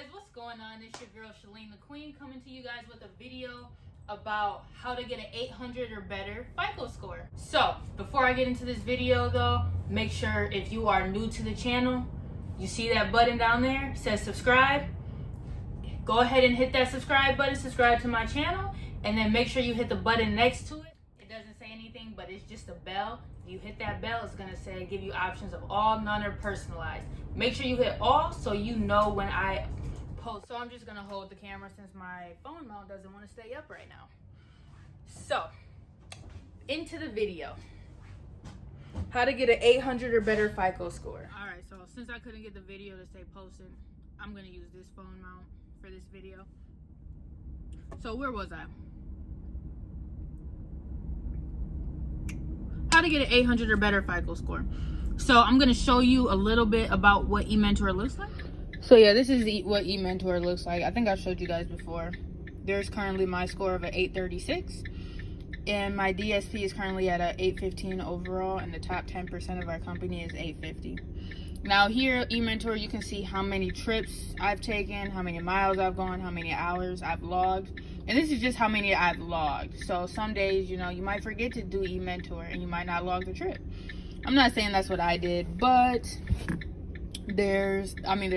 guys, what's going on? It's your girl Shaleen the Queen coming to you guys with a video about how to get an 800 or better FICO score. So before I get into this video though, make sure if you are new to the channel, you see that button down there, it says subscribe. Go ahead and hit that subscribe button, subscribe to my channel, and then make sure you hit the button next to it. It doesn't say anything, but it's just a bell. If you hit that bell, it's gonna say give you options of all, none, or personalized. Make sure you hit all so you know when I post. So I'm just gonna hold the camera since my phone mount doesn't want to stay up right now. So into the video, how to get an 800 or better FICO score. All right, so since I couldn't get the video to stay posted, I'm gonna use this phone mount for this video. So where was I? How to get an 800 or better FICO score. So I'm going to show you a little bit about what Ementor looks like. So yeah, this is what Ementor looks like. I think I showed you guys before. There's currently my score of an 836. And my DSP is currently at an 815 overall. And the top 10% of our company is 850. Now here at Ementor, you can see how many trips I've taken, how many miles I've gone, how many hours I've logged. And this is just how many I've logged. So some days, you know, you might forget to do Ementor and you might not log the trip. I'm not saying that's what I did, but there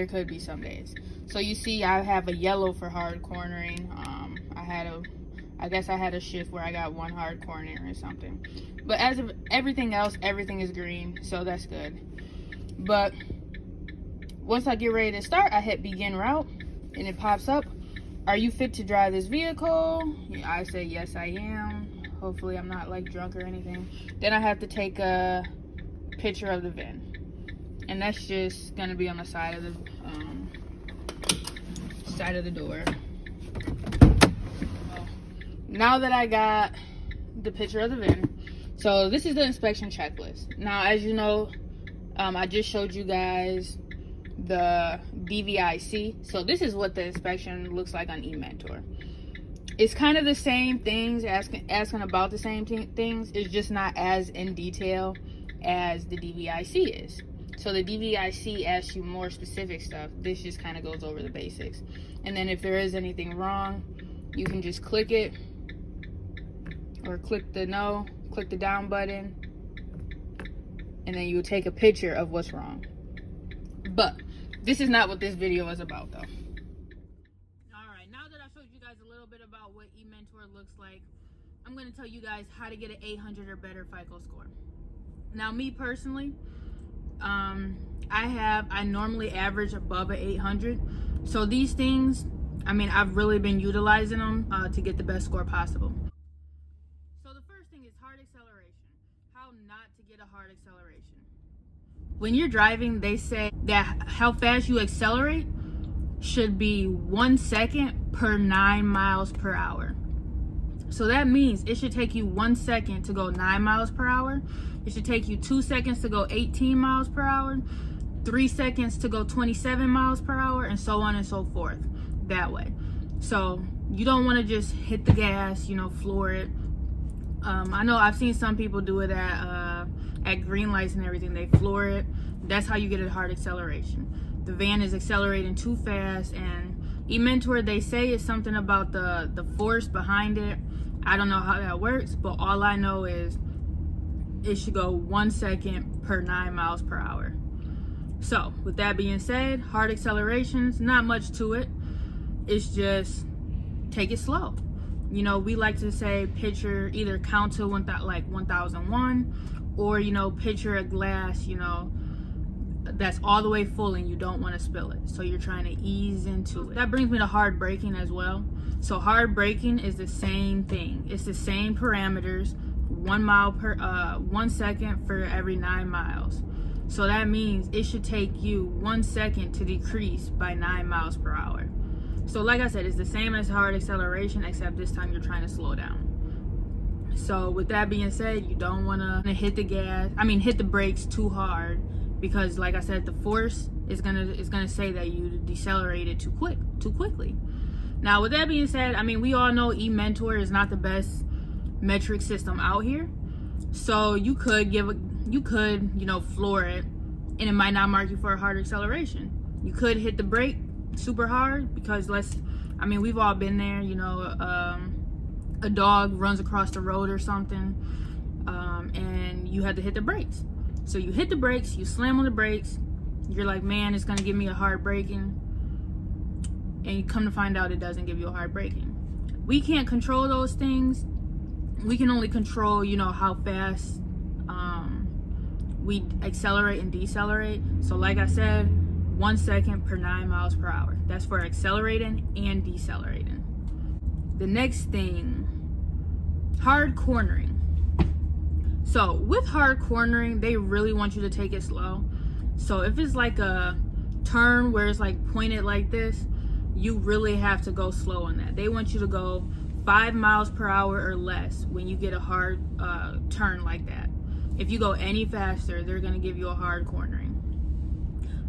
could be some days. So you see I have a yellow for hard cornering. I guess I had a shift where I got one hard corner or something. But as of everything else, everything is green, so that's good. But once I get ready to start, I hit begin route and it pops up. Are you fit to drive this vehicle? I say yes, I am. Hopefully I'm not like drunk or anything. Then I have to take a picture of the VIN, and that's just gonna be on the side of the door. Now that I got the picture of the VIN, so this is the inspection checklist. Now, as you know, I just showed you guys the DVIC. So this is what the inspection looks like on Ementor. It's kind of the same things, asking about the same things. It's just not as in detail as the DVIC is. So the DVIC asks you more specific stuff. This just kind of goes over the basics. And then if there is anything wrong, you can just click it, or click the down button, and then you would take a picture of what's wrong. But this is not what this video is about though. Alright, now that I showed you guys a little bit about what Ementor looks like, I'm going to tell you guys how to get an 800 or better FICO score. Now me personally, I normally average above an 800. So these things, I've really been utilizing them to get the best score possible. So the first thing is hard acceleration. How not to get a hard acceleration. When you're driving, they say that how fast you accelerate should be 1 second per 9 miles per hour. So that means it should take you 1 second to go 9 miles per hour. It should take you 2 seconds to go 18 miles per hour, 3 seconds to go 27 miles per hour, and so on and so forth that way. So you don't want to just hit the gas, floor it. I know I've seen some people do it at green lights and everything. They floor it. That's how you get a hard acceleration. The van is accelerating too fast, and Ementor, they say it's something about the force behind it. I don't know how that works, but all I know is it should go 1 second per 9 miles per hour. So with that being said, hard accelerations, not much to it. It's just take it slow. We like to say picture, either count to 1001, or picture a glass that's all the way full and you don't want to spill it, so you're trying to ease into it. That brings me to hard braking as well. So hard braking is the same thing. It's the same parameters, 1 second for every 9 miles. So that means it should take you 1 second to decrease by 9 miles per hour. So like I said, it's the same as hard acceleration, except this time you're trying to slow down. So with that being said, you don't want to hit the brakes too hard, because like I said, the force is gonna say that you decelerated too quickly. Now with that being said, we all know Ementor is not the best metric system out here. So you could floor it, and it might not mark you for a hard acceleration. You could hit the brake, super hard, because we've all been there, you know, a dog runs across the road or something, and you had to hit the brakes. So you hit the brakes, you slam on the brakes, you're like, man, it's gonna give me a hard braking, and you come to find out it doesn't give you a hard braking. We can't control those things. We can only control, you know, how fast we accelerate and decelerate. So like I said, 1 second per 9 miles per hour. That's for accelerating and decelerating. The next thing, hard cornering. So with hard cornering, they really want you to take it slow. So if it's like a turn where it's like pointed like this, you really have to go slow on that. They want you to go 5 miles per hour or less when you get a hard turn like that. If you go any faster, they're gonna give you a hard cornering.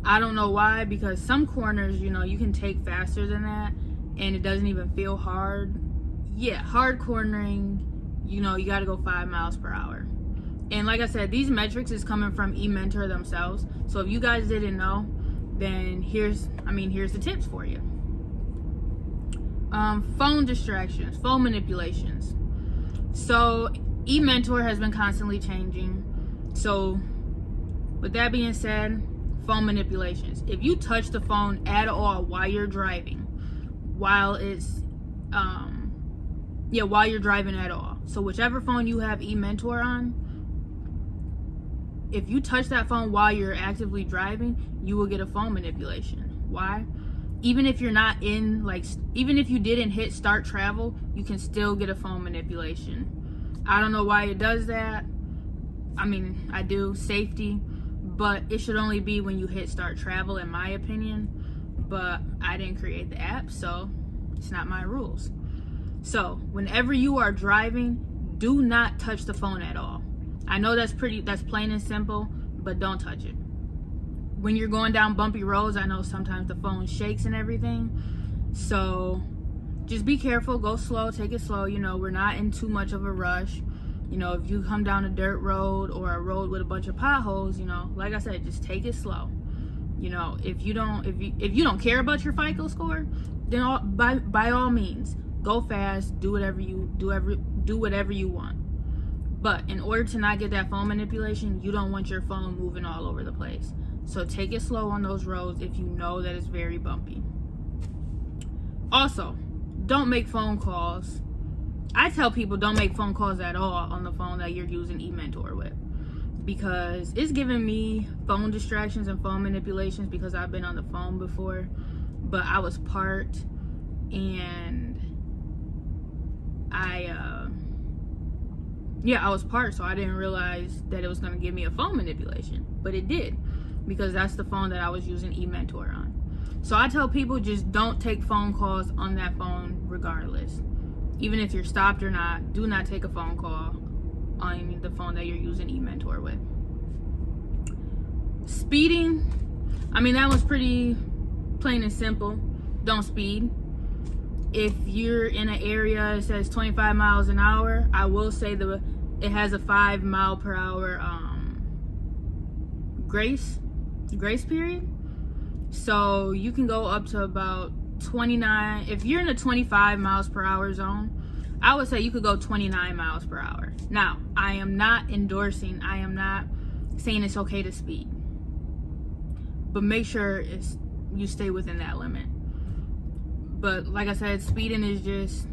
I don't know why, because some corners, you know, you can take faster than that and it doesn't even feel hard. Yeah, hard cornering, you know, you gotta go 5 miles per hour. And like I said, these metrics is coming from Ementor themselves. So if you guys didn't know, then here's the tips for you. Phone distractions, phone manipulations. So Ementor has been constantly changing. So with that being said, phone manipulations. If you touch the phone at all while you're driving, while you're driving at all. So whichever phone you have Ementor on, if you touch that phone while you're actively driving, you will get a phone manipulation. Why? Even if you're not in, even if you didn't hit start travel, you can still get a phone manipulation. I don't know why it does that. I do, safety, but it should only be when you hit start travel, in my opinion. But I didn't create the app, so it's not my rules. So whenever you are driving, do not touch the phone at all. I know that's plain and simple, but don't touch it. When you're going down bumpy roads, I know sometimes the phone shakes and everything. So just be careful, go slow, take it slow. You know, we're not in too much of a rush. You know, if you come down a dirt road or a road with a bunch of potholes, you know, like I said, just take it slow. You know, if you don't care about your FICO score, then by all means, go fast, do whatever you want. But in order to not get that phone manipulation, you don't want your phone moving all over the place. So take it slow on those roads if you know that it's very bumpy. Also, don't make phone calls. I tell people don't make phone calls at all on the phone that you're using Ementor with, because it's giving me phone distractions and phone manipulations because I've been on the phone before, but I was parked and I was parked, so I didn't realize that it was going to give me a phone manipulation, but it did, because that's the phone that I was using Ementor on. So I tell people, just don't take phone calls on that phone regardless. Even if you're stopped or not, do not take a phone call on the phone that you're using Ementor with. Speeding, that was pretty plain and simple. Don't speed. If you're in an area that says 25 miles an hour, I will say it has a 5 mile per hour grace period. So you can go up to about 29. If you're in a 25 miles per hour zone, I would say you could go 29 miles per hour. Now, I am not saying it's okay to speed, but make sure you stay within that limit. But like I said, speeding is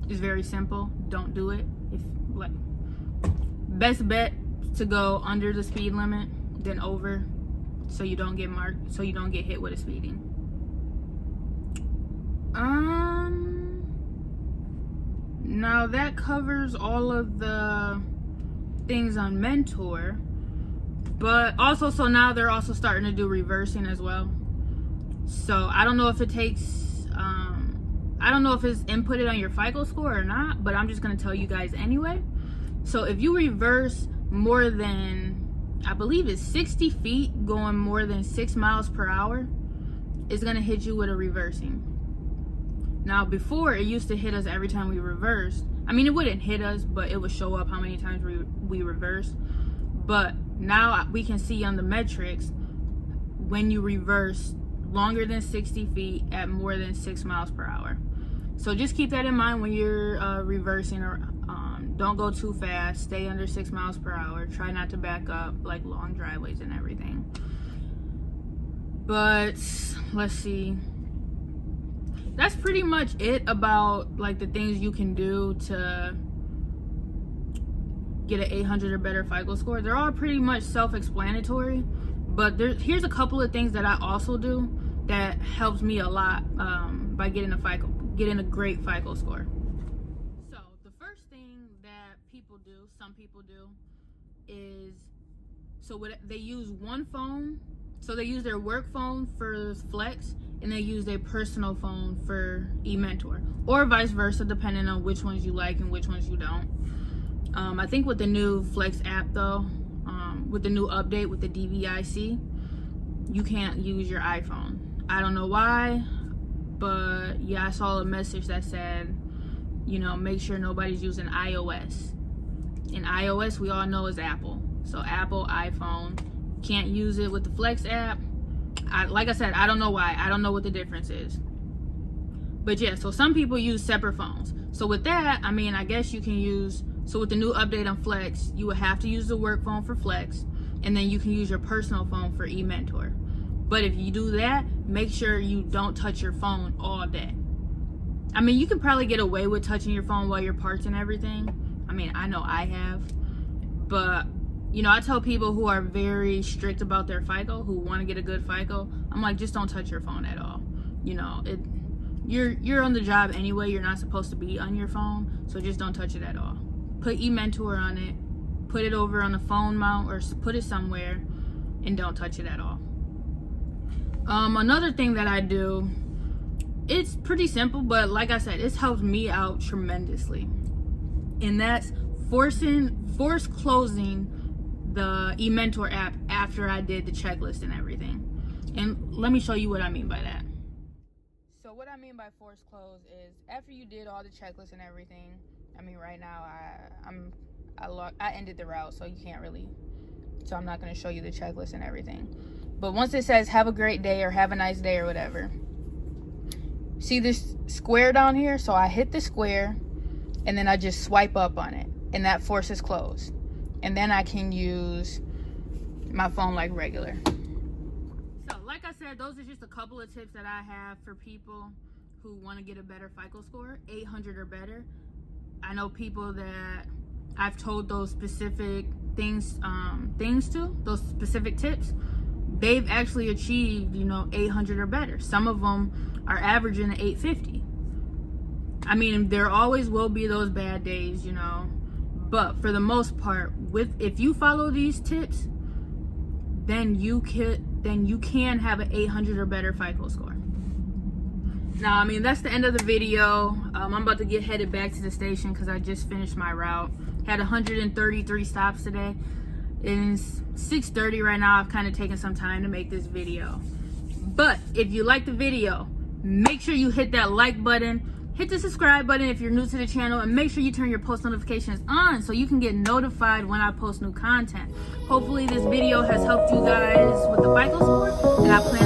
very simple. Don't do it. Best bet to go under the speed limit than over, so you don't get marked, so you don't get hit with a speeding. Now that covers all of the things on Mentor, but also, so now they're also starting to do reversing as well. So I don't know if it takes, I don't know if it's inputted on your FICO score or not, but I'm just gonna tell you guys anyway. So if you reverse more than, I believe it's 60 feet going more than 6 miles per hour, it's gonna hit you with a reversing. Now before, it used to hit us every time we reversed. It wouldn't hit us, but it would show up how many times we reversed. But now we can see on the metrics when you reverse longer than 60 feet at more than 6 miles per hour. So just keep that in mind when you're reversing, or don't go too fast. Stay under 6 miles per hour. Try not to back up like long driveways and everything. But let's see. That's pretty much it about like the things you can do to get an 800 or better FICO score. They're all pretty much self-explanatory, but here's a couple of things that I also do that helps me a lot by getting a great FICO score. So the first thing that some people do is, they use one phone. So they use their work phone for Flex, and they use their personal phone for Ementor, or vice versa, depending on which ones you like and which ones you don't. I think with the new Flex app though, with the new update with the DVIC, you can't use your iPhone. I don't know why, but yeah, I saw a message that said, make sure nobody's using iOS. And iOS, we all know, is Apple. So Apple, iPhone, can't use it with the Flex app. Like I said, I don't know why. I don't know what the difference is. But yeah, so some people use separate phones. So with that, I guess you can use, so with the new update on Flex, you would have to use the work phone for Flex, and then you can use your personal phone for Ementor. But if you do that, make sure you don't touch your phone all day. You can probably get away with touching your phone while you're parked and everything. I know I have. But, I tell people who are very strict about their FICO, who want to get a good FICO, I'm like, just don't touch your phone at all. You're on the job anyway. You're not supposed to be on your phone, so just don't touch it at all. Put Ementor on it, put it over on a phone mount, or put it somewhere, and don't touch it at all. Another thing that I do, it's pretty simple, but like I said, it's helped me out tremendously, and that's force closing the Ementor app after I did the checklist and everything. And let me show you what I mean by that. So what I mean by force close is after you did all the checklist and everything, right now I ended the route, so you can't really, so I'm not going to show you the checklist and everything. But once it says have a great day or have a nice day or whatever, see this square down here? So I hit the square and then I just swipe up on it, and that forces close. And then I can use my phone like regular. So like I said, those are just a couple of tips that I have for people who want to get a better FICO score, 800 or better. I know people that I've told those specific things to, those specific tips, they've actually achieved, 800 or better. Some of them are averaging 850. There always will be those bad days, but for the most part, if you follow these tips, then you can have an 800 or better FICO score. Now, that's the end of the video. I'm about to get headed back to the station because I just finished my route. Had 133 stops today. It's 6:30 right now. I've kind of taken some time to make this video. But if you like the video, make sure you hit that like button. Hit the subscribe button if you're new to the channel, and make sure you turn your post notifications on so you can get notified when I post new content. Hopefully this video has helped you guys with the FICO score, and I plan